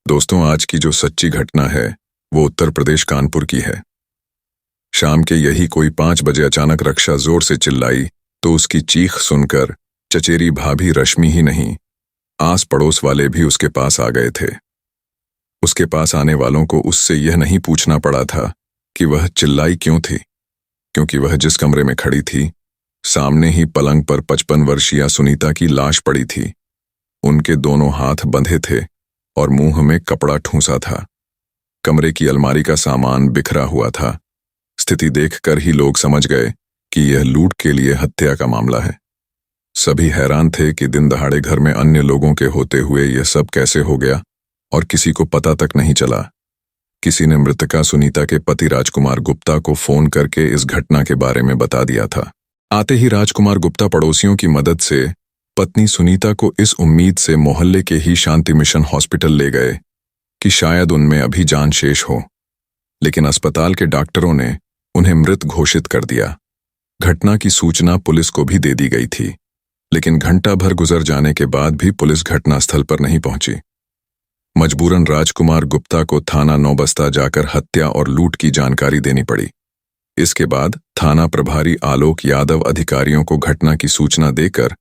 दोस्तों, आज की जो सच्ची घटना है वो उत्तर प्रदेश कानपुर की है। शाम के यही कोई 5 बजे अचानक रक्षा जोर से चिल्लाई तो उसकी चीख सुनकर चचेरी भाभी रश्मि ही नहीं, आस पड़ोस वाले भी उसके पास आ गए थे। उसके पास आने वालों को उससे यह नहीं पूछना पड़ा था कि वह चिल्लाई क्यों थी, क्योंकि वह जिस कमरे में खड़ी थी सामने ही पलंग पर 55 वर्षीय सुनीता की लाश पड़ी थी। उनके दोनों हाथ बंधे थे और मुंह में कपड़ा ठूंसा था। कमरे की अलमारी का सामान बिखरा हुआ था। स्थिति देखकर ही लोग समझ गए कि यह लूट के लिए हत्या का मामला है। सभी हैरान थे कि दिन दहाड़े घर में अन्य लोगों के होते हुए यह सब कैसे हो गया और किसी को पता तक नहीं चला। किसी ने मृतका सुनीता के पति राजकुमार गुप्ता को फोन करके इस घटना के बारे में बता दिया था। आते ही राजकुमार गुप्ता पड़ोसियों की मदद से पत्नी सुनीता को इस उम्मीद से मोहल्ले के ही शांति मिशन हॉस्पिटल ले गए कि शायद उनमें अभी जान शेष हो, लेकिन अस्पताल के डॉक्टरों ने उन्हें मृत घोषित कर दिया। घटना की सूचना पुलिस को भी दे दी गई थी, लेकिन घंटा भर गुजर जाने के बाद भी पुलिस घटनास्थल पर नहीं पहुंची। मजबूरन राजकुमार गुप्ता को थाना नौबस्ता जाकर हत्या और लूट की जानकारी देनी पड़ी। इसके बाद थाना प्रभारी आलोक यादव अधिकारियों को घटना की सूचना देकर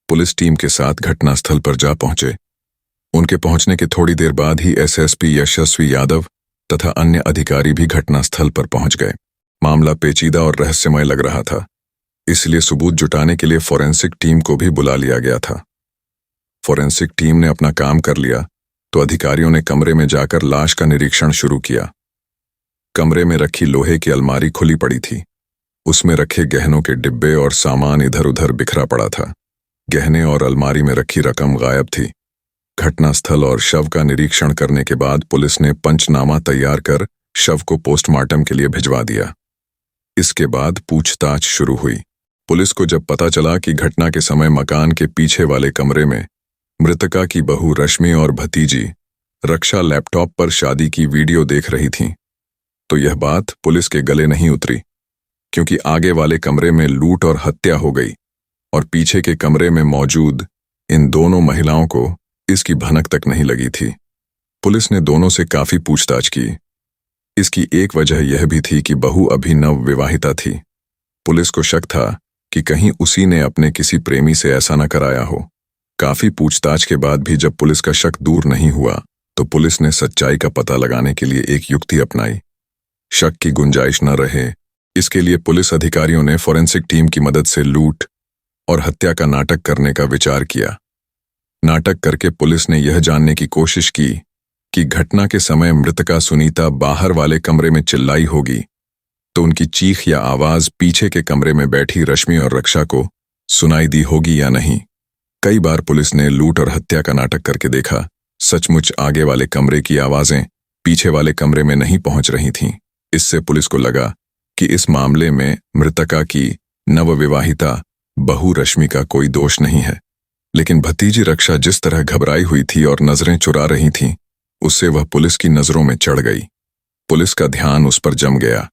पुलिस टीम के साथ घटनास्थल पर जा पहुंचे। उनके पहुंचने के थोड़ी देर बाद ही एसएसपी यशस्वी यादव तथा अन्य अधिकारी भी घटनास्थल पर पहुंच गए। मामला पेचीदा और रहस्यमय लग रहा था, इसलिए सबूत जुटाने के लिए फॉरेंसिक टीम को भी बुला लिया गया था। फॉरेंसिक टीम ने अपना काम कर लिया तो अधिकारियों ने कमरे में जाकर लाश का निरीक्षण शुरू किया। कमरे में रखी लोहे की अलमारी खुली पड़ी थी। उसमें रखे गहनों के डिब्बे और सामान इधर उधर बिखरा पड़ा था। गहने और अलमारी में रखी रकम गायब थी। घटनास्थल और शव का निरीक्षण करने के बाद पुलिस ने पंचनामा तैयार कर शव को पोस्टमार्टम के लिए भिजवा दिया। इसके बाद पूछताछ शुरू हुई। पुलिस को जब पता चला कि घटना के समय मकान के पीछे वाले कमरे में मृतका की बहू रश्मि और भतीजी रक्षा लैपटॉप पर शादी की वीडियो देख रही थीं, तो यह बात पुलिस के गले नहीं उतरी, क्योंकि आगे वाले कमरे में लूट और हत्या हो गई और पीछे के कमरे में मौजूद इन दोनों महिलाओं को इसकी भनक तक नहीं लगी थी। पुलिस ने दोनों से काफी पूछताछ की। इसकी एक वजह यह भी थी कि बहू अभी नव विवाहिता थी। पुलिस को शक था कि कहीं उसी ने अपने किसी प्रेमी से ऐसा न कराया हो। काफी पूछताछ के बाद भी जब पुलिस का शक दूर नहीं हुआ तो पुलिस ने सच्चाई का पता लगाने के लिए एक युक्ति अपनाई। शक की गुंजाइश न रहे, इसके लिए पुलिस अधिकारियों ने फॉरेंसिक टीम की मदद से लूट और हत्या का नाटक करने का विचार किया। नाटक करके पुलिस ने यह जानने की कोशिश की कि घटना के समय मृतका सुनीता बाहर वाले कमरे में चिल्लाई होगी तो उनकी चीख या आवाज पीछे के कमरे में बैठी रश्मि और रक्षा को सुनाई दी होगी या नहीं। कई बार पुलिस ने लूट और हत्या का नाटक करके देखा, सचमुच आगे वाले कमरे की आवाजें पीछे वाले कमरे में नहीं पहुंच रही थीं। इससे पुलिस को लगा कि इस मामले में मृतका की नवविवाहिता बहू रश्मि का कोई दोष नहीं है, लेकिन भतीजी रक्षा जिस तरह घबराई हुई थी और नजरें चुरा रही थीं, उससे वह पुलिस की नजरों में चढ़ गई। पुलिस का ध्यान उस पर जम गया।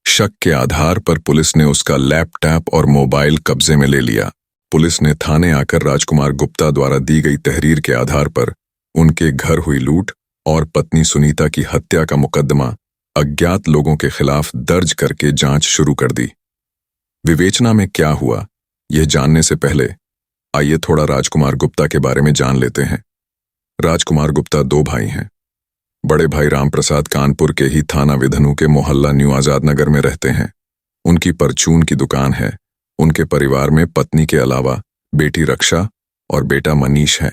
शक के आधार पर पुलिस ने उसका लैपटॉप और मोबाइल कब्जे में ले लिया। पुलिस ने थाने आकर राजकुमार गुप्ता द्वारा दी गई तहरीर के आधार पर उनके घर हुई लूट और पत्नी सुनीता की हत्या का मुकदमा अज्ञात लोगों के खिलाफ दर्ज करके जांच शुरू कर दी। विवेचना में क्या हुआ, यह जानने से पहले आइए थोड़ा राजकुमार गुप्ता के बारे में जान लेते हैं। राजकुमार गुप्ता 2 भाई हैं। बड़े भाई रामप्रसाद कानपुर के ही थाना विधनु के मोहल्ला न्यू आजाद नगर में रहते हैं। उनकी परचून की दुकान है। उनके परिवार में पत्नी के अलावा बेटी रक्षा और बेटा मनीष है,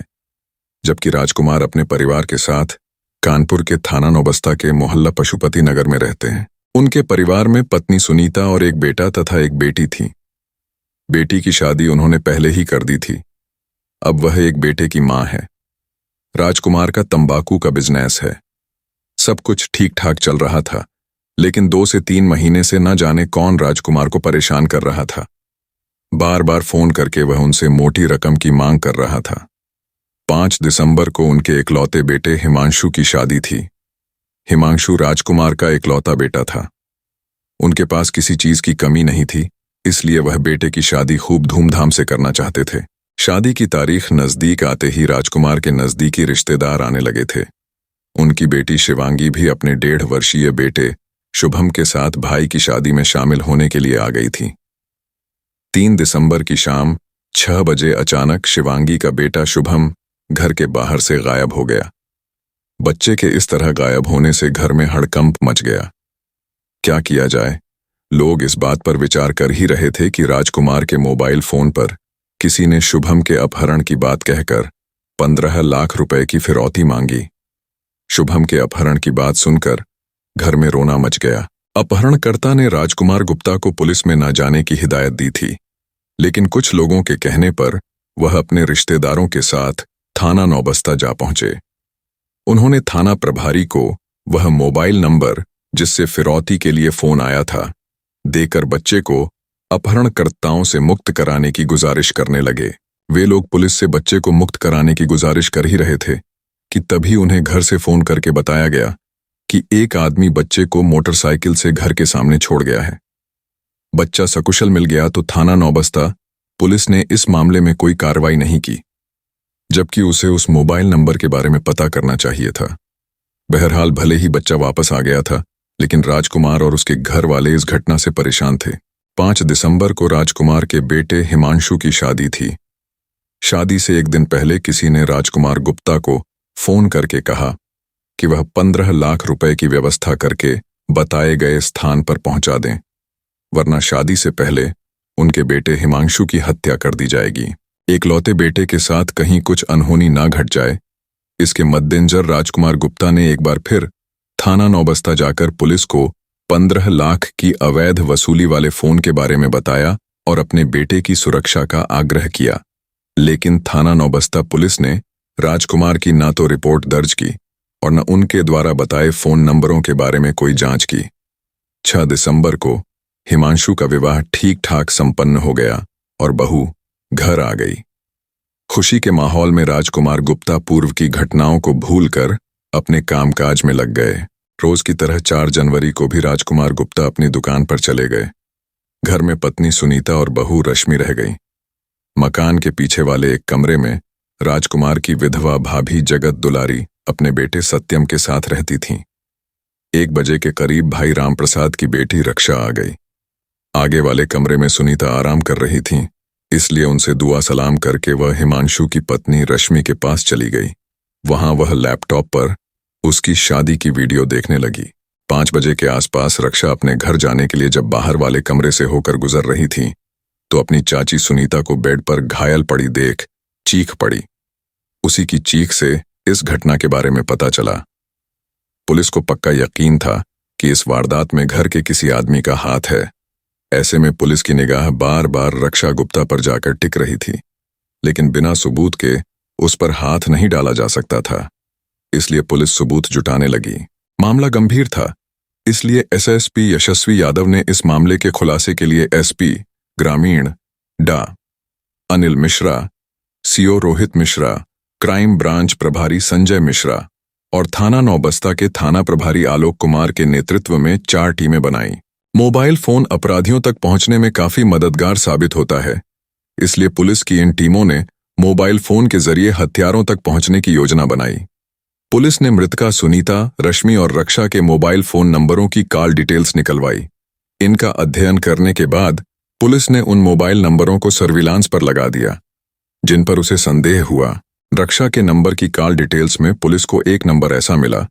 जबकि राजकुमार अपने परिवार के साथ कानपुर के थाना नौबस्ता के मोहल्ला पशुपति नगर में रहते हैं। उनके परिवार में पत्नी सुनीता और एक बेटा तथा एक बेटी थी। बेटी की शादी उन्होंने पहले ही कर दी थी। अब वह एक बेटे की मां है। राजकुमार का तंबाकू का बिजनेस है। सब कुछ ठीक ठाक चल रहा था, लेकिन 2 से 3 महीने से न जाने कौन राजकुमार को परेशान कर रहा था। बार बार फोन करके वह उनसे मोटी रकम की मांग कर रहा था। 5 दिसंबर को उनके इकलौते बेटे हिमांशु की शादी थी। हिमांशु राजकुमार का इकलौता बेटा था। उनके पास किसी चीज की कमी नहीं थी, इसलिए वह बेटे की शादी खूब धूमधाम से करना चाहते थे। शादी की तारीख नजदीक आते ही राजकुमार के नजदीकी रिश्तेदार आने लगे थे। उनकी बेटी शिवांगी भी अपने 1.5 वर्षीय बेटे शुभम के साथ भाई की शादी में शामिल होने के लिए आ गई थी। 3 दिसंबर की शाम 6 बजे अचानक शिवांगी का बेटा शुभम घर के बाहर से गायब हो गया। बच्चे के इस तरह गायब होने से घर में हड़कंप मच गया। क्या किया जाए? लोग इस बात पर विचार कर ही रहे थे कि राजकुमार के मोबाइल फोन पर किसी ने शुभम के अपहरण की बात कहकर 15 लाख रुपए की फिरौती मांगी। शुभम के अपहरण की बात सुनकर घर में रोना मच गया। अपहरणकर्ता ने राजकुमार गुप्ता को पुलिस में न जाने की हिदायत दी थी, लेकिन कुछ लोगों के कहने पर वह अपने रिश्तेदारों के साथ थाना नौबस्ता जा पहुंचे। उन्होंने थाना प्रभारी को वह मोबाइल नंबर जिससे फिरौती के लिए फोन आया था देकर बच्चे को अपहरणकर्ताओं से मुक्त कराने की गुजारिश करने लगे। वे लोग पुलिस से बच्चे को मुक्त कराने की गुजारिश कर ही रहे थे कि तभी उन्हें घर से फोन करके बताया गया कि एक आदमी बच्चे को मोटरसाइकिल से घर के सामने छोड़ गया है। बच्चा सकुशल मिल गया तो थाना नौबस्ता पुलिस ने इस मामले में कोई कार्रवाई नहीं की, जबकि उसे उस मोबाइल नंबर के बारे में पता करना चाहिए था। बहरहाल भले ही बच्चा वापस आ गया था, लेकिन राजकुमार और उसके घर वाले इस घटना से परेशान थे। 5 दिसंबर को राजकुमार के बेटे हिमांशु की शादी थी। शादी से एक दिन पहले किसी ने राजकुमार गुप्ता को फोन करके कहा कि वह 15 लाख रुपए की व्यवस्था करके बताए गए स्थान पर पहुंचा दें, वरना शादी से पहले उनके बेटे हिमांशु की हत्या कर दी जाएगी। एकलौते बेटे के साथ कहीं कुछ अनहोनी ना घट जाए, इसके मद्देनजर राजकुमार गुप्ता ने एक बार फिर थाना नौबस्ता जाकर पुलिस को 15 लाख की अवैध वसूली वाले फोन के बारे में बताया और अपने बेटे की सुरक्षा का आग्रह किया। लेकिन थाना नौबस्ता पुलिस ने राजकुमार की ना तो रिपोर्ट दर्ज की और न उनके द्वारा बताए फोन नंबरों के बारे में कोई जांच की। 6 दिसंबर को हिमांशु का विवाह ठीक ठाक संपन्न हो गया और बहू घर आ गई। खुशी के माहौल में राजकुमार गुप्ता पूर्व की घटनाओं को भूलकर अपने कामकाज में लग गए। रोज की तरह 4 जनवरी को भी राजकुमार गुप्ता अपनी दुकान पर चले गए। घर में पत्नी सुनीता और बहू रश्मि रह गई। मकान के पीछे वाले एक कमरे में राजकुमार की विधवा भाभी जगत दुलारी अपने बेटे सत्यम के साथ रहती थीं। 1 बजे के करीब भाई रामप्रसाद की बेटी रक्षा आ गई। आगे वाले कमरे में सुनीता आराम कर रही थीं, इसलिए उनसे दुआ सलाम करके वह हिमांशु की पत्नी रश्मि के पास चली गई। वहां वह लैपटॉप पर उसकी शादी की वीडियो देखने लगी। 5 बजे के आसपास रक्षा अपने घर जाने के लिए जब बाहर वाले कमरे से होकर गुजर रही थी तो अपनी चाची सुनीता को बेड पर घायल पड़ी देख चीख पड़ी। उसी की चीख से इस घटना के बारे में पता चला। पुलिस को पक्का यकीन था कि इस वारदात में घर के किसी आदमी का हाथ है। ऐसे में पुलिस की निगाह बार बार रक्षा गुप्ता पर जाकर टिक रही थी, लेकिन बिना सबूत के उस पर हाथ नहीं डाला जा सकता था, इसलिए पुलिस सबूत जुटाने लगी। मामला गंभीर था, इसलिए एसएसपी यशस्वी यादव ने इस मामले के खुलासे के लिए एसपी ग्रामीण डा Anil Mishra, CO Rohit Mishra, crime branch प्रभारी संजय मिश्रा और थाना नौबस्ता के थाना प्रभारी आलोक कुमार के नेतृत्व में 4 टीमें बनाई। मोबाइल फोन अपराधियों तक पहुंचने में काफी मददगार साबित होता है, इसलिए पुलिस की इन टीमों ने मोबाइल फोन के जरिए हथियारों तक पहुंचने की योजना बनाई। पुलिस ने मृतका सुनीता, रश्मि और रक्षा के मोबाइल फोन नंबरों की कॉल डिटेल्स निकलवाई। इनका अध्ययन करने के बाद पुलिस ने उन मोबाइल नंबरों को सर्विलांस पर लगा दिया जिन पर उसे संदेह हुआ। रक्षा के नंबर की कॉल डिटेल्स में पुलिस को एक नंबर ऐसा मिला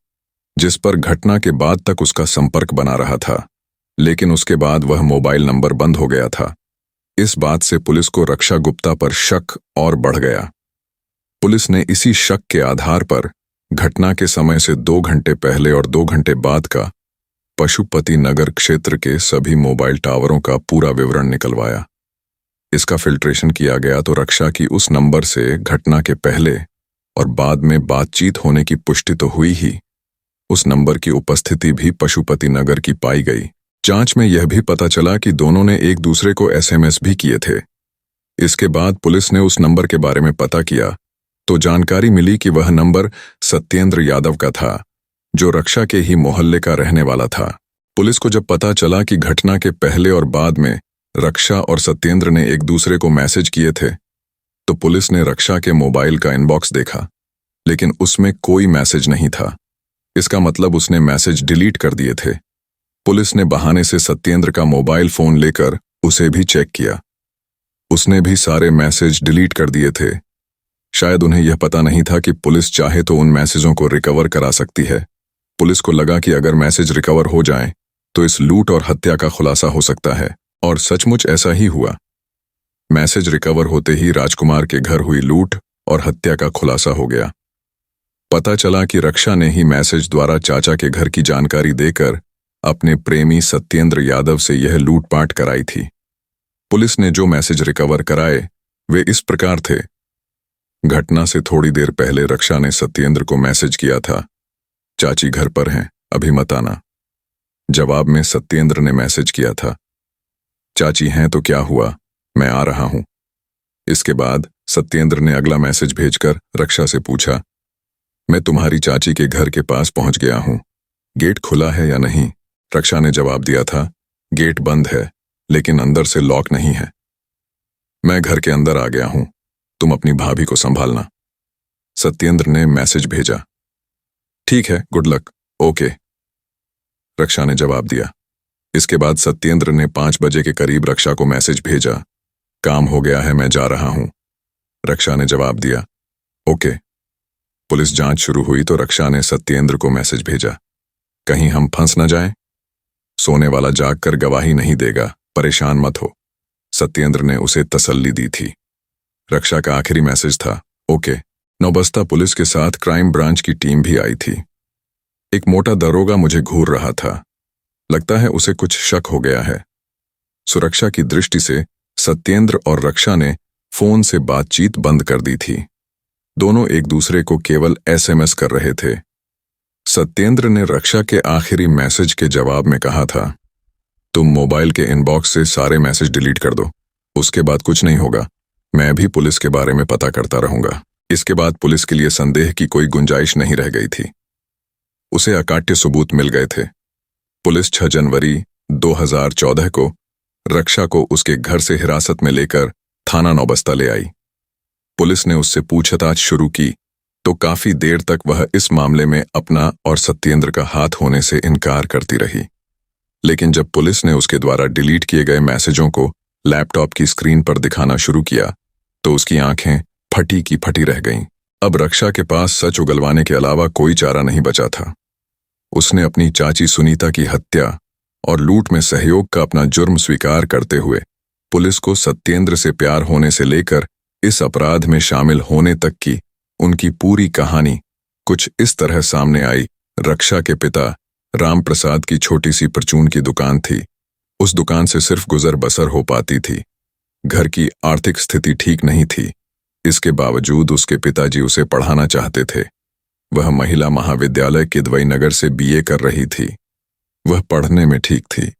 जिस पर घटना के बाद तक उसका संपर्क बना रहा था, लेकिन उसके बाद वह मोबाइल नंबर बंद हो गया था। इस बात से पुलिस को रक्षा गुप्ता पर शक और बढ़ गया। पुलिस ने इसी शक के आधार पर घटना के समय से 2 घंटे पहले और 2 घंटे बाद का पशुपति नगर क्षेत्र के सभी मोबाइल टावरों का पूरा विवरण निकलवाया। इसका फिल्ट्रेशन किया गया तो रक्षा की उस नंबर से घटना के पहले और बाद में बातचीत होने की पुष्टि तो हुई ही, उस नंबर की उपस्थिति भी पशुपति नगर की पाई गई। जांच में यह भी पता चला कि दोनों ने एक दूसरे को एसएमएस भी किए थे। इसके बाद पुलिस ने उस नंबर के बारे में पता किया तो जानकारी मिली कि वह नंबर सत्येंद्र यादव का था, जो रक्षा के ही मोहल्ले का रहने वाला था। पुलिस को जब पता चला कि घटना के पहले और बाद में रक्षा और सत्येंद्र ने एक दूसरे को मैसेज किए थे, तो पुलिस ने रक्षा के मोबाइल का इनबॉक्स देखा, लेकिन उसमें कोई मैसेज नहीं था। इसका मतलब उसने मैसेज डिलीट कर दिए थे। पुलिस ने बहाने से सत्येंद्र का मोबाइल फोन लेकर उसे भी चेक किया। उसने भी सारे मैसेज डिलीट कर दिए थे। शायद उन्हें यह पता नहीं था कि पुलिस चाहे तो उन मैसेजों को रिकवर करा सकती है। पुलिस को लगा कि अगर मैसेज रिकवर हो जाएं, तो इस लूट और हत्या का खुलासा हो सकता है, और सचमुच ऐसा ही हुआ। मैसेज रिकवर होते ही राजकुमार के घर हुई लूट और हत्या का खुलासा हो गया। पता चला कि रक्षा ने ही मैसेज द्वारा चाचा के घर की जानकारी देकर अपने प्रेमी सत्येंद्र यादव से यह लूटपाट कराई थी। पुलिस ने जो मैसेज रिकवर कराए वे इस प्रकार थे। घटना से थोड़ी देर पहले रक्षा ने सत्येंद्र को मैसेज किया था, चाची घर पर हैं, अभी मत आना। जवाब में सत्येंद्र ने मैसेज किया था, चाची हैं तो क्या हुआ, मैं आ रहा हूं। इसके बाद सत्येंद्र ने अगला मैसेज भेजकर रक्षा से पूछा, मैं तुम्हारी चाची के घर के पास पहुंच गया हूं, गेट खुला है या नहीं। रक्षा ने जवाब दिया था, गेट बंद है लेकिन अंदर से लॉक नहीं है। मैं घर के अंदर आ गया हूं, तुम अपनी भाभी को संभालना। सत्येंद्र ने मैसेज भेजा, ठीक है, गुड लक, ओके। रक्षा ने जवाब दिया। इसके बाद सत्येंद्र ने 5 बजे के करीब रक्षा को मैसेज भेजा, काम हो गया है, मैं जा रहा हूं। रक्षा ने जवाब दिया, ओके। पुलिस जांच शुरू हुई तो रक्षा ने सत्येंद्र को मैसेज भेजा, कहीं हम फंस न जाएं, सोने वाला जागकर गवाही नहीं देगा, परेशान मत हो। सत्येंद्र ने उसे तसल्ली दी थी। रक्षा का आखिरी मैसेज था, ओके। नौबस्ता पुलिस के साथ क्राइम ब्रांच की टीम भी आई थी। एक मोटा दरोगा मुझे घूर रहा था, लगता है उसे कुछ शक हो गया है। सुरक्षा की दृष्टि से सत्येंद्र और रक्षा ने फोन से बातचीत बंद कर दी थी। दोनों एक दूसरे को केवल एसएमएस कर रहे थे। सत्येंद्र ने रक्षा के आखिरी मैसेज के जवाब में कहा था, तुम मोबाइल के इनबॉक्स से सारे मैसेज डिलीट कर दो, उसके बाद कुछ नहीं होगा, मैं भी पुलिस के बारे में पता करता रहूंगा। इसके बाद पुलिस के लिए संदेह की कोई गुंजाइश नहीं रह गई थी। उसे अकाट्य सबूत मिल गए थे। पुलिस 6 जनवरी 2014 को रक्षा को उसके घर से हिरासत में लेकर थाना नौबस्ता ले आई। पुलिस ने उससे पूछताछ शुरू की तो काफी देर तक वह इस मामले में अपना और सत्येंद्र का हाथ होने से इनकार करती रही। लेकिन जब पुलिस ने उसके द्वारा डिलीट किए गए मैसेजों को लैपटॉप की स्क्रीन पर दिखाना शुरू किया तो उसकी आंखें फटी की फटी रह गईं। अब रक्षा के पास सच उगलवाने के अलावा कोई चारा नहीं बचा था। उसने अपनी चाची सुनीता की हत्या और लूट में सहयोग का अपना जुर्म स्वीकार करते हुए पुलिस को सत्येंद्र से प्यार होने से लेकर इस अपराध में शामिल होने तक की उनकी पूरी कहानी कुछ इस तरह सामने आई। रक्षा के पिता राम प्रसाद की छोटी सी परचून की दुकान थी। उस दुकान से सिर्फ गुजर बसर हो पाती थी। घर की आर्थिक स्थिति ठीक नहीं थी। इसके बावजूद उसके पिताजी उसे पढ़ाना चाहते थे। वह महिला महाविद्यालय किदवई नगर से बीए कर रही थी। वह पढ़ने में ठीक थी।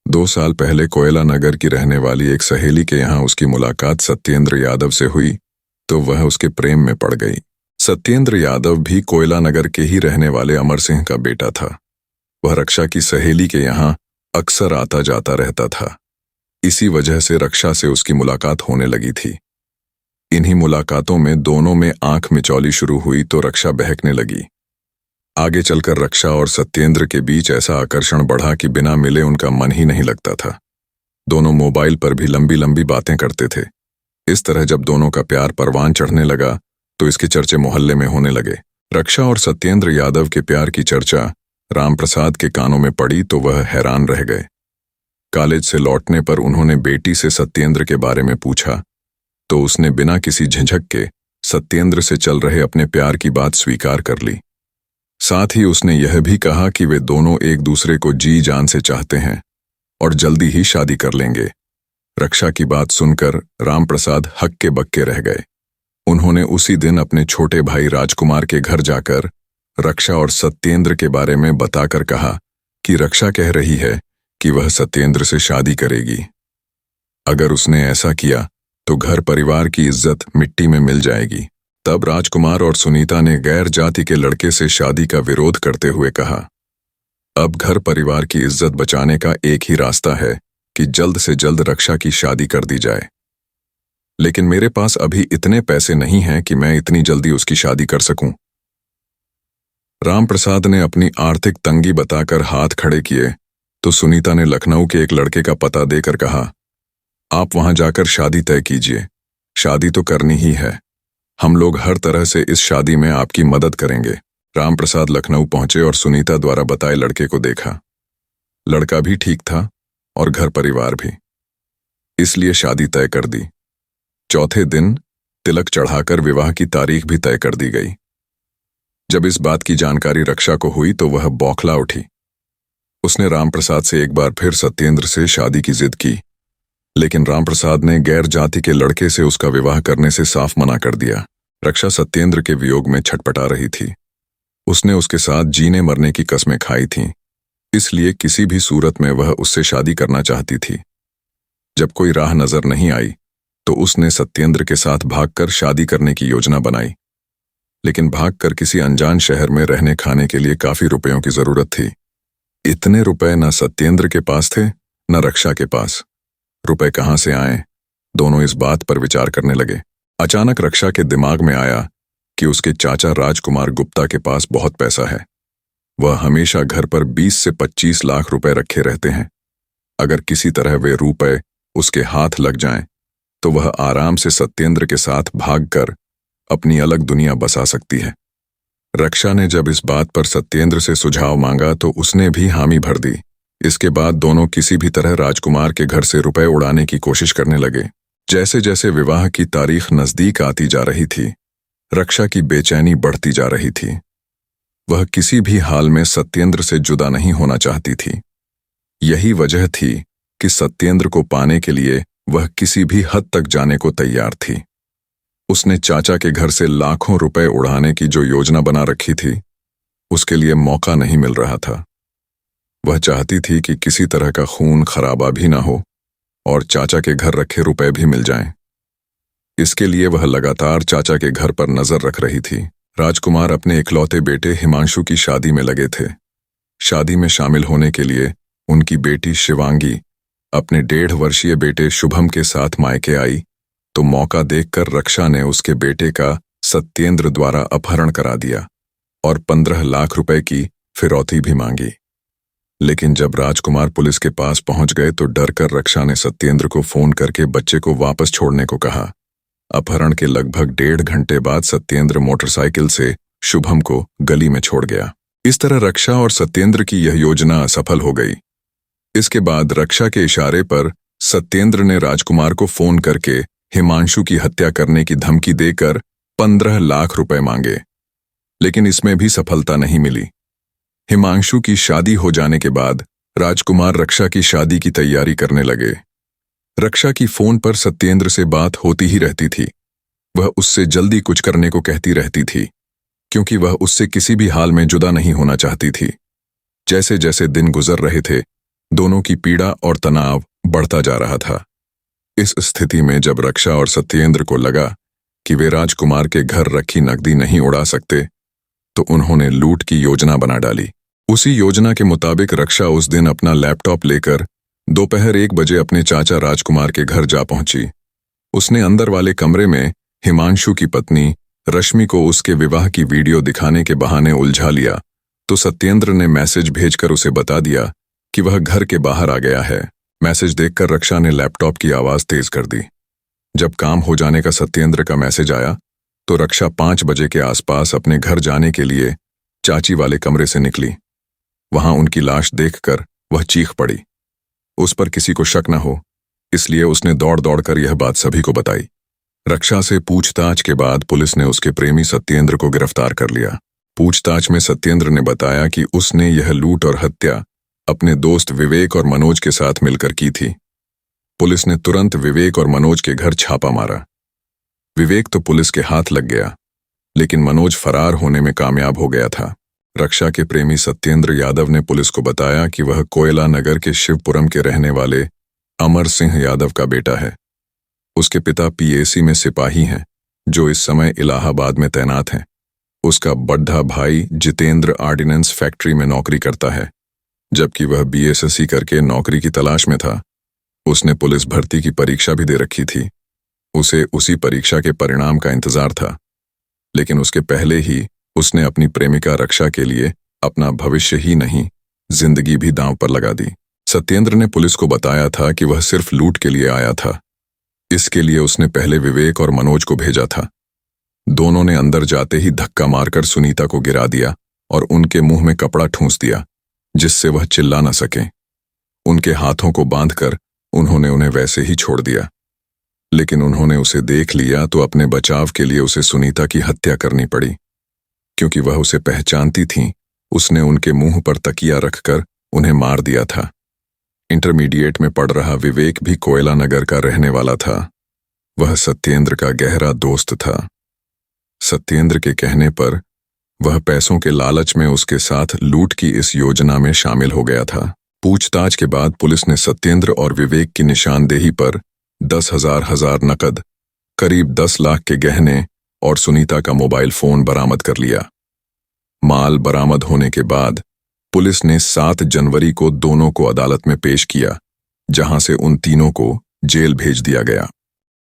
2 साल पहले कोयला नगर की रहने वाली एक सहेली के यहाँ उसकी मुलाकात सत्येंद्र यादव से हुई तो वह उसके प्रेम में पड़ गई। सत्येंद्र यादव भी कोयला नगर के ही रहने वाले अमर सिंह का बेटा था। वह रक्षा की सहेली के यहाँ अक्सर आता जाता रहता था। इसी वजह से रक्षा से उसकी मुलाकात होने लगी थी। इन्हीं मुलाकातों में दोनों में आंख मिचौली शुरू हुई तो रक्षा बहकने लगी। आगे चलकर रक्षा और सत्येंद्र के बीच ऐसा आकर्षण बढ़ा कि बिना मिले उनका मन ही नहीं लगता था। दोनों मोबाइल पर भी लंबी लंबी बातें करते थे। इस तरह जब दोनों का प्यार परवान चढ़ने लगा तो इसके चर्चे मोहल्ले में होने लगे। रक्षा और सत्येंद्र यादव के प्यार की चर्चा राम प्रसाद के कानों में पड़ी तो वह हैरान रह गए। कॉलेज से लौटने पर उन्होंने बेटी से सत्येंद्र के बारे में पूछा तो उसने बिना किसी झिझक के सत्येंद्र से चल रहे अपने प्यार की बात स्वीकार कर ली। साथ ही उसने यह भी कहा कि वे दोनों एक दूसरे को जी जान से चाहते हैं और जल्दी ही शादी कर लेंगे। रक्षा की बात सुनकर राम प्रसाद हक्के बक्के रह गए। उन्होंने उसी दिन अपने छोटे भाई राजकुमार के घर जाकर रक्षा और सत्येंद्र के बारे में बताकर कहा कि रक्षा कह रही है कि वह सत्येंद्र से शादी करेगी। अगर उसने ऐसा किया तो घर परिवार की इज्जत मिट्टी में मिल जाएगी। तब राजकुमार और सुनीता ने गैर जाति के लड़के से शादी का विरोध करते हुए कहा, अब घर परिवार की इज्जत बचाने का एक ही रास्ता है कि जल्द से जल्द रक्षा की शादी कर दी जाए। लेकिन मेरे पास अभी इतने पैसे नहीं हैं कि मैं इतनी जल्दी उसकी शादी कर सकूं। रामप्रसाद ने अपनी आर्थिक तंगी बताकर हाथ खड़े किए तो सुनीता ने लखनऊ के एक लड़के का पता देकर कहा, आप वहां जाकर शादी तय कीजिए। शादी तो करनी ही है। हम लोग हर तरह से इस शादी में आपकी मदद करेंगे। रामप्रसाद लखनऊ पहुंचे और सुनीता द्वारा बताए लड़के को देखा। लड़का भी ठीक था और घर परिवार भी, इसलिए शादी तय कर दी। चौथे दिन तिलक चढ़ाकर विवाह की तारीख भी तय कर दी गई। जब इस बात की जानकारी रक्षा को हुई तो वह बौखला उठी। उसने रामप्रसाद से एक बार फिर सत्येंद्र से शादी की जिद की, लेकिन रामप्रसाद ने गैर जाति के लड़के से उसका विवाह करने से साफ मना कर दिया। रक्षा सत्येंद्र के वियोग में छटपटा रही थी। उसने उसके साथ जीने मरने की कस्में खाई थीं, इसलिए किसी भी सूरत में वह उससे शादी करना चाहती थी। जब कोई राह नजर नहीं आई तो उसने सत्येंद्र के साथ भागकर शादी करने की योजना बनाई, लेकिन भागकर किसी अनजान शहर में रहने खाने के लिए काफी रुपयों की जरूरत थी। इतने रुपए न सत्येंद्र के पास थे न रक्षा के पास। रुपए कहां से आए, दोनों इस बात पर विचार करने लगे। अचानक रक्षा के दिमाग में आया कि उसके चाचा राजकुमार गुप्ता के पास बहुत पैसा है। वह हमेशा घर पर 20 से 25 लाख रुपए रखे रहते हैं। अगर किसी तरह वे रुपए उसके हाथ लग जाएं, तो वह आराम से सत्येंद्र के साथ भागकर अपनी अलग दुनिया बसा सकती है। रक्षा ने जब इस बात पर सत्येंद्र से सुझाव मांगा तो उसने भी हामी भर दी। इसके बाद दोनों किसी भी तरह राजकुमार के घर से रुपए उड़ाने की कोशिश करने लगे। जैसे जैसे विवाह की तारीख नजदीक आती जा रही थी, रक्षा की बेचैनी बढ़ती जा रही थी। वह किसी भी हाल में सत्येंद्र से जुदा नहीं होना चाहती थी। यही वजह थी कि सत्येंद्र को पाने के लिए वह किसी भी हद तक जाने को तैयार थी। उसने चाचा के घर से लाखों रुपए उड़ाने की जो योजना बना रखी थी, उसके लिए मौका नहीं मिल रहा था। वह चाहती थी कि किसी तरह का खून खराबा भी ना हो और चाचा के घर रखे रुपए भी मिल जाएं। इसके लिए वह लगातार चाचा के घर पर नजर रख रही थी। राजकुमार अपने इकलौते बेटे हिमांशु की शादी में लगे थे। शादी में शामिल होने के लिए उनकी बेटी शिवांगी अपने 1.5 वर्षीय बेटे शुभम के साथ मायके आई तो मौका देखकर रक्षा ने उसके बेटे का सत्येंद्र द्वारा अपहरण करा दिया और 15 लाख रुपए की फिरौती भी मांगी। लेकिन जब राजकुमार पुलिस के पास पहुंच गए तो डरकर रक्षा ने सत्येंद्र को फोन करके बच्चे को वापस छोड़ने को कहा। अपहरण के लगभग 1.5 घंटे बाद सत्येंद्र मोटरसाइकिल से शुभम को गली में छोड़ गया। इस तरह रक्षा और सत्येंद्र की यह योजना असफल हो गई। इसके बाद रक्षा के इशारे पर सत्येंद्र ने राजकुमार को फोन करके हिमांशु की हत्या करने की धमकी देकर 15 लाख रुपए मांगे, लेकिन इसमें भी सफलता नहीं मिली। हिमांशु की शादी हो जाने के बाद राजकुमार रक्षा की शादी की तैयारी करने लगे। रक्षा की फोन पर सत्येंद्र से बात होती ही रहती थी। वह उससे जल्दी कुछ करने को कहती रहती थी, क्योंकि वह उससे किसी भी हाल में जुदा नहीं होना चाहती थी। जैसे जैसे दिन गुजर रहे थे, दोनों की पीड़ा और तनाव बढ़ता जा रहा था। इस स्थिति में जब रक्षा और सत्येंद्र को लगा कि वे राजकुमार के घर रखी नकदी नहीं उड़ा सकते, तो उन्होंने लूट की योजना बना डाली। उसी योजना के मुताबिक रक्षा उस दिन अपना लैपटॉप लेकर दोपहर 1 बजे अपने चाचा राजकुमार के घर जा पहुंची। उसने अंदर वाले कमरे में हिमांशु की पत्नी रश्मि को उसके विवाह की वीडियो दिखाने के बहाने उलझा लिया, तो सत्येंद्र ने मैसेज भेजकर उसे बता दिया कि वह घर के बाहर आ गया है। मैसेज देखकर रक्षा ने लैपटॉप की आवाज तेज कर दी। जब काम हो जाने का सत्येंद्र का मैसेज आया तो रक्षा 5 बजे के आसपास अपने घर जाने के लिए चाची वाले कमरे से निकली। वहां उनकी लाश देखकर वह चीख पड़ी। उस पर किसी को शक न हो, इसलिए उसने दौड़ दौड़कर यह बात सभी को बताई। रक्षा से पूछताछ के बाद पुलिस ने उसके प्रेमी सत्येंद्र को गिरफ्तार कर लिया। पूछताछ में सत्येंद्र ने बताया कि उसने यह लूट और हत्या अपने दोस्त विवेक और मनोज के साथ मिलकर की थी। पुलिस ने तुरंत विवेक और मनोज के घर छापा मारा। विवेक तो पुलिस के हाथ लग गया, लेकिन मनोज फरार होने में कामयाब हो गया था। रक्षा के प्रेमी सत्येंद्र यादव ने पुलिस को बताया कि वह कोयला नगर के शिवपुरम के रहने वाले अमर सिंह यादव का बेटा है। उसके पिता पीएसी में सिपाही हैं, जो इस समय इलाहाबाद में तैनात हैं। उसका बड़ा भाई जितेंद्र ऑर्डिनेंस फैक्ट्री में नौकरी करता है, जबकि वह बीएसएससी करके नौकरी की तलाश में था। उसने पुलिस भर्ती की परीक्षा भी दे रखी थी। उसे उसी परीक्षा के परिणाम का इंतजार था, लेकिन उसके पहले ही उसने अपनी प्रेमिका रक्षा के लिए अपना भविष्य ही नहीं, जिंदगी भी दांव पर लगा दी। सत्येंद्र ने पुलिस को बताया था कि वह सिर्फ लूट के लिए आया था। इसके लिए उसने पहले विवेक और मनोज को भेजा था। दोनों ने अंदर जाते ही धक्का मारकर सुनीता को गिरा दिया और उनके मुंह में कपड़ा ठूंस दिया, जिससे वह चिल्ला न सके। उनके हाथों को बांधकर उन्होंने उन्हें वैसे ही छोड़ दिया। लेकिन उन्होंने उसे देख लिया तो अपने बचाव के लिए उसे सुनीता की हत्या करनी पड़ी। क्योंकि वह उसे पहचानती थी, उसने उनके मुंह पर तकिया रखकर उन्हें मार दिया था। इंटरमीडिएट में पढ़ रहा विवेक भी कोयला नगर का रहने वाला था। वह सत्येंद्र का गहरा दोस्त था। सत्येंद्र के कहने पर वह पैसों के लालच में उसके साथ लूट की इस योजना में शामिल हो गया था। पूछताछ के बाद पुलिस ने सत्येंद्र और विवेक की निशानदेही पर 10,000 नकद, करीब 10 लाख के गहने और सुनीता का मोबाइल फोन बरामद कर लिया। माल बरामद होने के बाद पुलिस ने 7 जनवरी को दोनों को अदालत में पेश किया, जहां से उन तीनों को जेल भेज दिया गया।